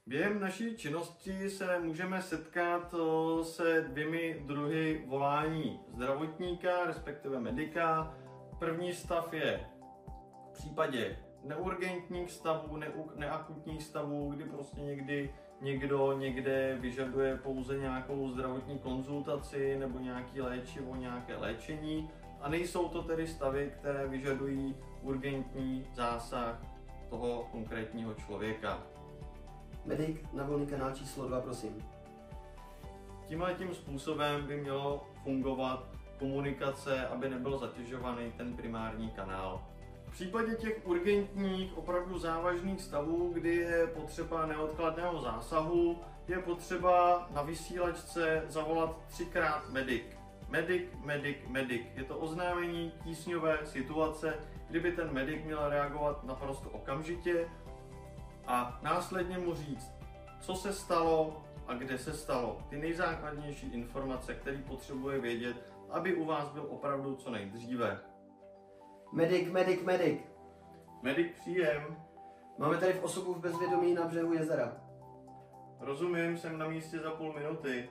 Během naší činnosti se můžeme setkat se dvěmi druhy volání zdravotníka, respektive medika. První stav je v případě neurgentních stavů, neakutních stavů, kdy prostě někdo někde vyžaduje pouze nějakou zdravotní konzultaci nebo nějaký léčivo, nějaké léčení. A nejsou to tedy stavy, které vyžadují urgentní zásah toho konkrétního člověka. Medik na volný kanál číslo 2, prosím. Tímhletím způsobem by mělo fungovat komunikace, aby nebyl zatěžovaný ten primární kanál. V případě těch urgentních, opravdu závažných stavů, kdy je potřeba neodkladného zásahu, je potřeba na vysílačce zavolat 3krát medic. Medic, medic, medic. Je to oznámení tísňové situace, kdyby ten medic měl reagovat naprosto okamžitě a následně mu říct, co se stalo a kde se stalo. Ty nejzákladnější informace, které potřebuje vědět, aby u vás byl opravdu co nejdříve. Medic, medic, medic. Medic, příjem. Máme tady v osobu v bezvědomí na břehu jezera. Rozumím, jsem na místě za půl minuty.